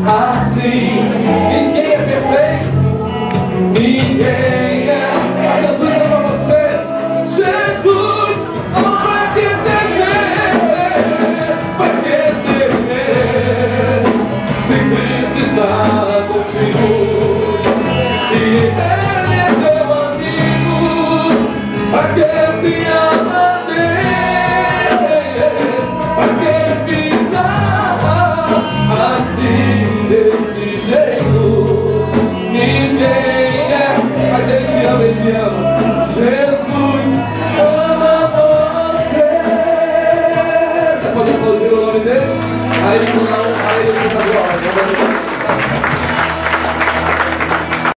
assim. Ninguém é perfeito, ninguém é. Mas Jesus ama você. Jesus não vai te temer, vai te temer. Se Cristo está contigo, se Ele é teu amigo, vai que se ama dele, vai que ficar assim, desse jeito. Ninguém é, mas Ele te ama, Ele me ama. Jesus ama você. Você pode aplaudir o nome dele? A Ele, a Ele,